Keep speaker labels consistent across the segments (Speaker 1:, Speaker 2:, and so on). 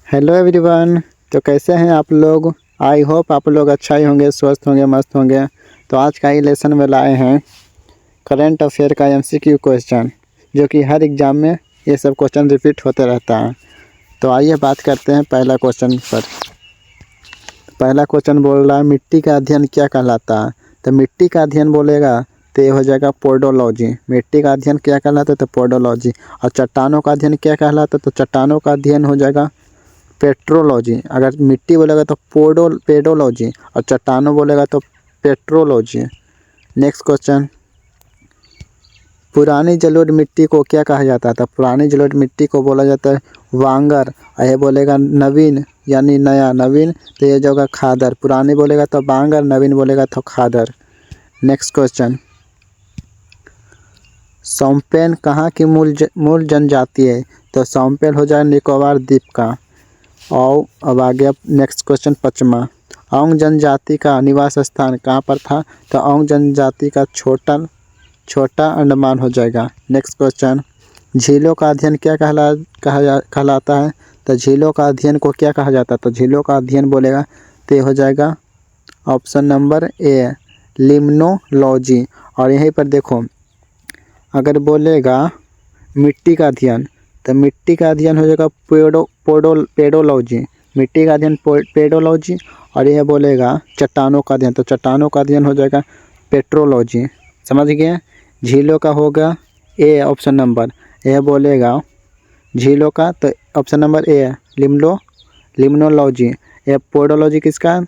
Speaker 1: Hello everyone. तो कैसे हैं आप लोग? आई होप आप लोग अच्छा ही होंगे, स्वस्थ होंगे, मस्त होंगे। तो आज का ही लेसन में लाए हैं करंट अफेयर का एमसीक्यू क्वेश्चन, जो कि हर एग्ज़ाम में ये सब क्वेश्चन रिपीट होते रहता है। तो आइए बात करते हैं पहला क्वेश्चन पर। पहला क्वेश्चन बोल रहा है मिट्टी का अध्ययन क्या कहलाता है। तो मिट्टी का अध्ययन बोलेगा तो ये हो जाएगा पोडोलॉजी। मिट्टी का अध्ययन क्या कहलाता है? तो पोडोलॉजी। और चट्टानों का अध्ययन क्या कहलाता है? तो चट्टानों का अध्ययन हो जाएगा पेट्रोलॉजी। अगर मिट्टी बोलेगा तो पेडोलॉजी और चट्टानों बोलेगा तो पेट्रोलॉजी। नेक्स्ट क्वेश्चन, पुरानी जलोढ़ मिट्टी को क्या कहा जाता था? पुरानी जलोढ़ मिट्टी को बोला जाता है वांगर। और ये बोलेगा नवीन यानी नया, नवीन तो ये जो होगा खादर। पुरानी बोलेगा तो बांगर, नवीन बोलेगा तो खादर। नेक्स्ट क्वेश्चन, सौंपेन कहाँ की मूल जनजाति है? तो सौंपेन हो जाए निकोबार द्वीप का। और अब आ गया नेक्स्ट क्वेश्चन पचमा, औंग जनजाति का निवास स्थान कहाँ पर था? तो औंग जनजाति का छोटा अंडमान हो जाएगा। नेक्स्ट क्वेश्चन, झीलों का अध्ययन क्या कहलाता है? तो झीलों का अध्ययन को क्या कहा जाता है? तो झीलों का अध्ययन बोलेगा तो ये हो जाएगा ऑप्शन नंबर ए लिम्नोलॉजी। और यहीं पर देखो, अगर बोलेगा मिट्टी का अध्ययन तो मिट्टी का अध्ययन हो जाएगा पेडोलॉजी। मिट्टी का अध्ययन पेडोलॉजी। और यह बोलेगा चट्टानों का अध्ययन तो चट्टानों का अध्ययन हो जाएगा पेट्रोलॉजी। समझ गए? झीलों का होगा ए ऑप्शन नंबर। यह बोलेगा झीलों का तो ऑप्शन नंबर ए लिम्नोलॉजी। यह पोडोलॉजी किसका?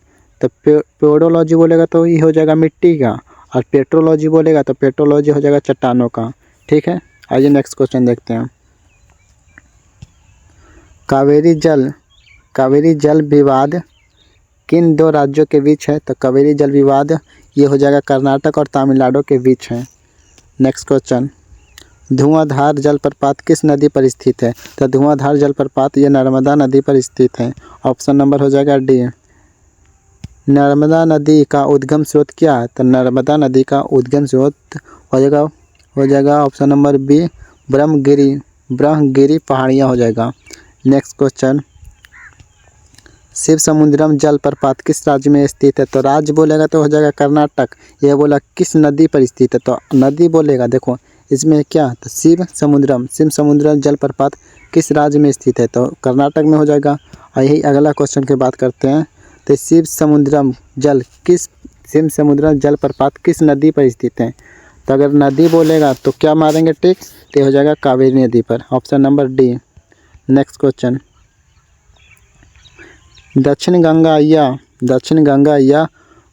Speaker 1: तो पोडोलॉजी बोलेगा तो ये हो जाएगा मिट्टी का। और पेट्रोलॉजी बोलेगा तो पेट्रोलॉजी हो जाएगा चट्टानों का। ठीक है, आइए नेक्स्ट क्वेश्चन देखते हैं। कावेरी जल विवाद किन दो राज्यों के बीच है? तो कावेरी जल विवाद ये हो जाएगा कर्नाटक और तमिलनाडु के बीच है। नेक्स्ट क्वेश्चन, धुआंधार जलप्रपात किस नदी पर स्थित है? तो धुआंधार जलप्रपात ये नर्मदा नदी पर स्थित है। ऑप्शन नंबर हो जाएगा डी। नर्मदा नदी का उद्गम स्रोत क्या है? तो नर्मदा नदी का उद्गम स्रोत हो जाएगा ऑप्शन नंबर बी ब्रह्मगिरी पहाड़ियाँ हो जाएगा। नेक्स्ट क्वेश्चन, शिव समुद्रम जलप्रपात किस राज्य में स्थित है? तो राज्य बोलेगा तो हो जाएगा कर्नाटक। यह बोला किस नदी पर स्थित है? तो नदी बोलेगा, देखो इसमें क्या, तो शिव समुद्रम जलप्रपात किस राज्य में स्थित है? तो कर्नाटक में हो जाएगा। और यही अगला क्वेश्चन की बात करते हैं। तो शिव समुद्रम जलप्रपात किस नदी पर स्थित है? तो अगर नदी बोलेगा तो क्या मारेंगे टिक? तो हो जाएगा कावेरी नदी पर। Option number D. Next question, दक्षिण गंगा या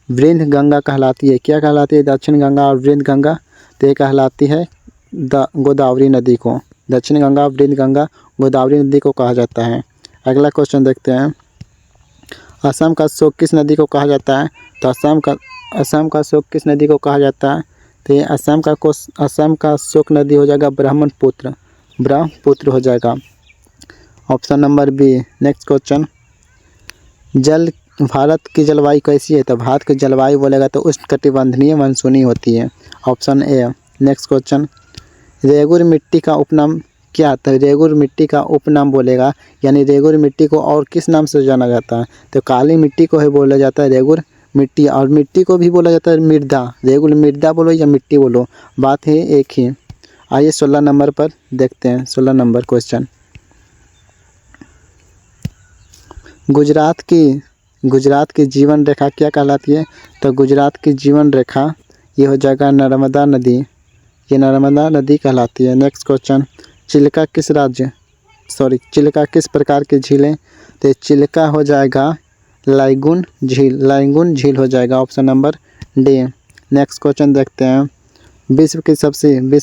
Speaker 1: वृंद गंगा कहलाती है। क्या कहलाती है दक्षिण गंगा और वृंद गंगा? तो ये कहलाती है गोदावरी नदी को। दक्षिण गंगा, वृंद गंगा, गोदावरी नदी को कहा जाता है। अगला क्वेश्चन देखते हैं, असम का शोक किस नदी को कहा जाता है? तो असम का शोक किस नदी को कहा जाता है? तो ये असम का शोक नदी हो जाएगा ब्रह्मपुत्र हो जाएगा। Option number B. Next question, Bharat की जलवायु कैसी है? तो भारत की जलवायु बोलेगा तो उष्णकटिबंधीय मानसूनी होती है। Option A. Next question, regur मिट्टी का उपनाम क्या? तो रेगुर मिट्टी का उपनाम बोलेगा, यानी रेगुर मिट्टी को और किस नाम से जाना जाता है? तो काली मिट्टी को ही बोला जाता है रेगुर मिट्टी। और मिट्टी को भी बोला जाता है मृदा। रेगुर मृदा बोलो या मिट्टी बोलो, बात है एक ही। आइए 16 नंबर पर देखते हैं। 16 नंबर क्वेश्चन, गुजरात की जीवन रेखा क्या कहलाती है? तो गुजरात की जीवन रेखा ये हो जाएगा नर्मदा नदी। ये नर्मदा नदी कहलाती है। नेक्स्ट क्वेश्चन, चिल्का किस प्रकार की झील है? तो चिल्का हो जाएगा लाइगुन झील हो जाएगा। Option number D. Next question देखते हैं, विश्व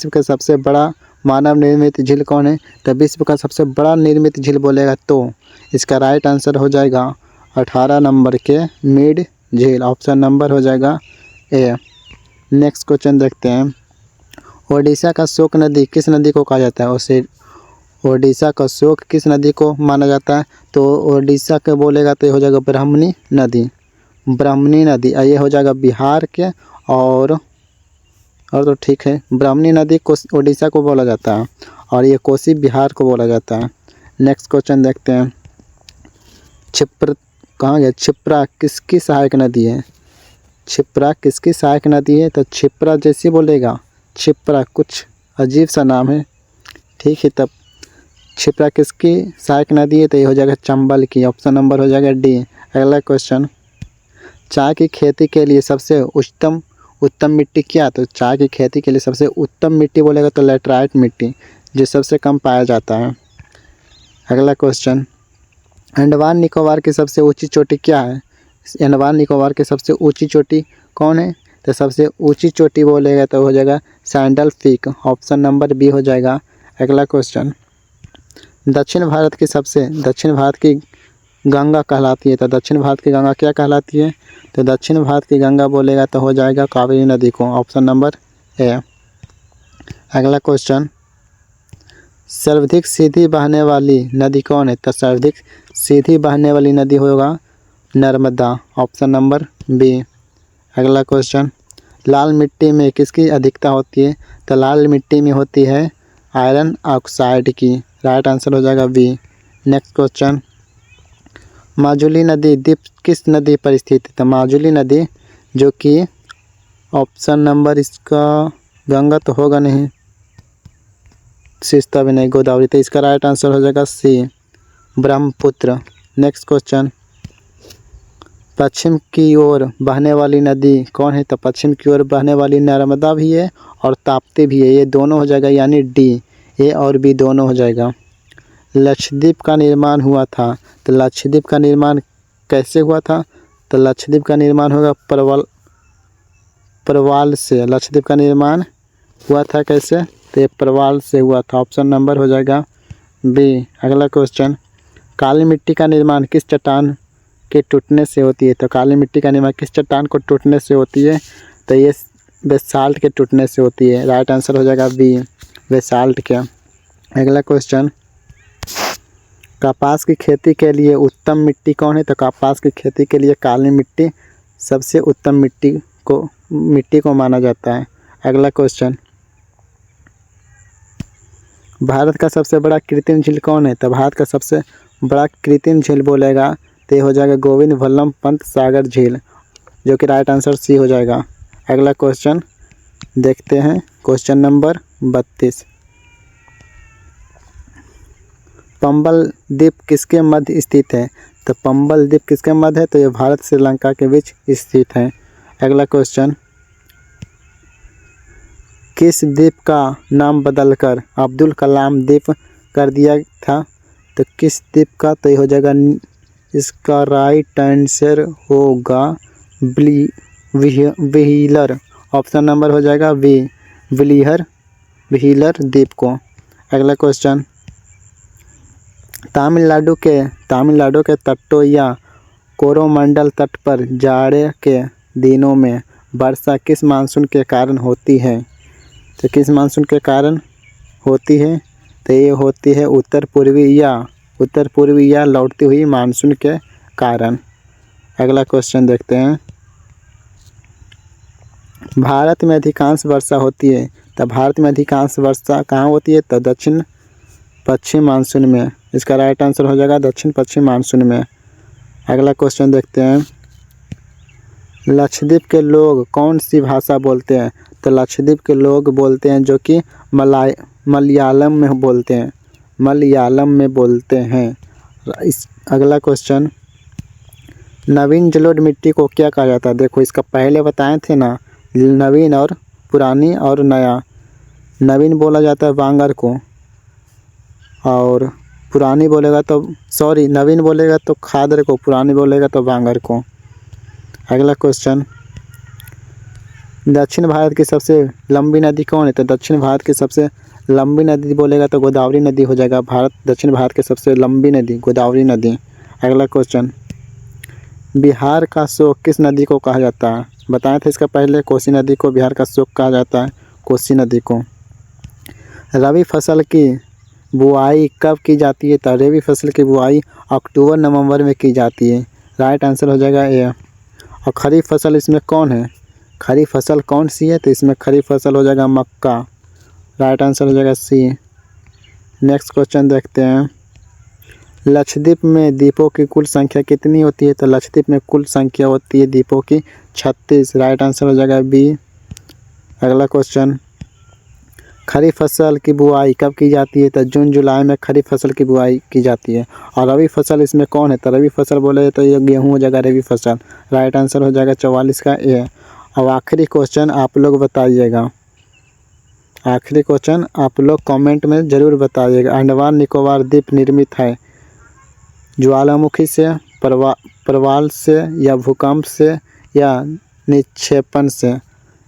Speaker 1: के सबसे बड़ा मानव निर्मित झील कौन है? तो विश्व का सबसे बड़ा निर्मित झील बोलेगा तो इसका राइट आंसर हो जाएगा 18 नंबर के मिड झील। ऑप्शन नंबर हो जाएगा ए। नेक्स्ट क्वेश्चन देखते हैं, ओडिशा का शोक नदी किस नदी को कहा जाता है? उसे ओडिशा का शोक किस नदी को माना जाता है? तो ओडिशा के बोलेगा तो ये हो जाएगा ब्राह्मणी नदी। ये हो जाएगा बिहार के। और तो ठीक है, ब्राह्मणी नदी को ओडिशा को बोला जाता है और ये कोसी बिहार को बोला जाता है। नेक्स्ट क्वेश्चन देखते हैं, क्षिप्र कहाँ गया, क्षिप्रा किसकी सहायक नदी है? क्षिप्रा किसकी सहायक नदी है? तो क्षिप्रा जैसे बोलेगा क्षिप्रा, कुछ अजीब सा नाम है, ठीक है। तब क्षिप्रा किसकी सहायक नदी है? तो ये हो जाएगा चंबल की, ऑप्शन नंबर हो जाएगा डी। अगला क्वेश्चन, चाय की खेती के लिए सबसे उत्तम मिट्टी क्या? तो चाय की खेती के लिए सबसे उत्तम मिट्टी बोलेगा तो लेटराइट मिट्टी, जो सबसे कम पाया जाता है। अगला क्वेश्चन, अंडमान निकोबार की सबसे ऊंची चोटी क्या है? अंडमान निकोबार की सबसे ऊंची चोटी कौन है? तो सबसे ऊंची चोटी बोलेगा तो हो जाएगा sandal peak, option number B हो जाएगा। अगला क्वेश्चन, दक्षिण भारत की गंगा कहलाती है, तो दक्षिण भारत की गंगा क्या कहलाती है? तो दक्षिण भारत की गंगा बोलेगा तो हो जाएगा कावेरी नदी को, ऑप्शन नंबर ए। अगला क्वेश्चन, सर्वाधिक सीधी बहने वाली नदी कौन है? तो सर्वाधिक सीधी बहने वाली नदी होगा नर्मदा, ऑप्शन नंबर बी। अगला क्वेश्चन, लाल मिट्टी में किसकी अधिकता होती है? तो लाल मिट्टी में होती है आयरन ऑक्साइड की, राइट आंसर हो जाएगा बी। नेक्स्ट क्वेश्चन, माजुली नदी द्वीप किस नदी पर स्थित है? तो माजुली नदी जो कि ऑप्शन नंबर इसका गंगा तो होगा नहीं, सिस्ता भी नहीं, गोदावरी, तो इसका राइट आंसर हो जाएगा सी, ब्रह्मपुत्र। नेक्स्ट क्वेश्चन, पश्चिम की ओर बहने वाली नदी कौन है? तो पश्चिम की ओर बहने वाली नर्मदा भी है और ताप्ती भी है, ये दोनों हो जाएगा, यानी डी, ए और बी दोनों हो जाएगा। लक्षद्वीप का निर्माण हुआ था, तो लक्षद्वीप का निर्माण कैसे हुआ था? तो लक्षद्वीप का निर्माण होगा प्रवाल से, लक्षद्वीप का निर्माण हुआ था कैसे? तो ये प्रवाल से हुआ था, ऑप्शन नंबर हो जाएगा बी। अगला क्वेश्चन, काली मिट्टी का निर्माण किस चट्टान के टूटने से होती है? तो काली मिट्टी का निर्माण किस चट्टान को टूटने से होती है? तो ये बेसाल्ट के टूटने से होती है, राइट आंसर हो जाएगा बी, बेसाल्ट के। अगला क्वेश्चन, कपास की खेती के लिए उत्तम मिट्टी कौन है? तो कपास की खेती के लिए काली मिट्टी सबसे उत्तम मिट्टी को माना जाता है। अगला क्वेश्चन, भारत का सबसे बड़ा कृत्रिम झील कौन है? तो भारत का सबसे बड़ा कृत्रिम झील बोलेगा तो ये हो जाएगा गोविंद वल्लभ पंत सागर झील, जो कि राइट आंसर सी हो जाएगा। अगला क्वेश्चन देखते हैं, क्वेश्चन नंबर 32, पंबल द्वीप किसके मध्य स्थित है? तो पंबल द्वीप किसके मध्य है? तो ये भारत श्रीलंका के बीच स्थित है। अगला क्वेश्चन, किस द्वीप का नाम बदलकर अब्दुल कलाम द्वीप कर दिया था? तो किस द्वीप का? तो ये हो जाएगा, इसका राइट आंसर होगा व्हीलर, ऑप्शन नंबर हो जाएगा बी, व्हीलर द्वीप को। अगला क्वेश्चन, तमिलनाडु के तटों या कोरोमंडल तट पर जाड़े के दिनों में वर्षा किस मानसून के कारण होती है? तो किस मानसून के कारण होती है? तो ये होती है उत्तर पूर्वी या लौटती हुई मानसून के कारण। अगला क्वेश्चन देखते हैं, भारत में अधिकांश वर्षा होती है, तो भारत में अधिकांश वर्षा कहाँ होती है? तो दक्षिण पश्चिम मानसून में, इसका राइट आंसर हो जाएगा दक्षिण पश्चिम मानसून में। अगला क्वेश्चन देखते हैं, लक्षद्वीप के लोग कौन सी भाषा बोलते हैं? तो लक्षद्वीप के लोग बोलते हैं जो कि मलयालम में बोलते हैं। अगला क्वेश्चन, नवीन जलोढ़ मिट्टी को क्या कहा जाता है? देखो इसका पहले बताए थे ना, नवीन और पुरानी और नया। नवीन बोला जाता है बांगर को, और नवीन बोलेगा तो खादर को, पुरानी बोलेगा तो बांगर को। अगला क्वेश्चन, दक्षिण भारत की सबसे लंबी नदी कौन है? तो दक्षिण भारत की सबसे लंबी नदी बोलेगा तो गोदावरी नदी हो जाएगा, दक्षिण भारत की सबसे लंबी नदी गोदावरी नदी। अगला क्वेश्चन, बिहार का शोक किस नदी को कहा जाता है? बताए थे इसका पहले, कोसी नदी को बिहार का शोक कहा जाता है, कोसी नदी को। रबी फसल की बुआई कब की जाती है? तो रबी फसल की बुआई अक्टूबर नवंबर में की जाती है, राइट आंसर हो जाएगा ए। और खरीफ फसल इसमें कौन है? खरीफ फसल कौन सी है? तो इसमें खरीफ फसल हो जाएगा मक्का, राइट आंसर हो जाएगा सी। नेक्स्ट क्वेश्चन देखते हैं, लक्षद्वीप में द्वीपों की कुल संख्या कितनी होती है? तो लक्षद्वीप में कुल संख्या होती है द्वीपों की 36। राइट आंसर हो जाएगा बी। अगला क्वेश्चन, खरीफ फसल की बुआई कब की जाती है? तो जून जुलाई में खरीफ फसल की बुआई की जाती है। और रबी फसल इसमें कौन है? तो रबी फसल बोले तो ये गेहूँ हो जाएगा रबी फसल। राइट आंसर हो जाएगा 44 का ए। अब आखिरी क्वेश्चन आप लोग बताइएगा, आखिरी क्वेश्चन आप लोग कमेंट में ज़रूर बताइएगा। अंडमान निकोबार द्वीप निर्मित है ज्वालामुखी से, प्रवाल से, या भूकंप से, या निक्षेपण से?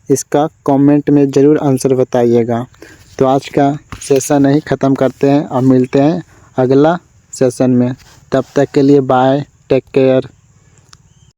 Speaker 1: इसका कमेंट में ज़रूर आंसर बताइएगा। तो आज का सेशन यहीं ख़त्म करते हैं और मिलते हैं अगला सेशन में। तब तक के लिए बाय, टेक केयर।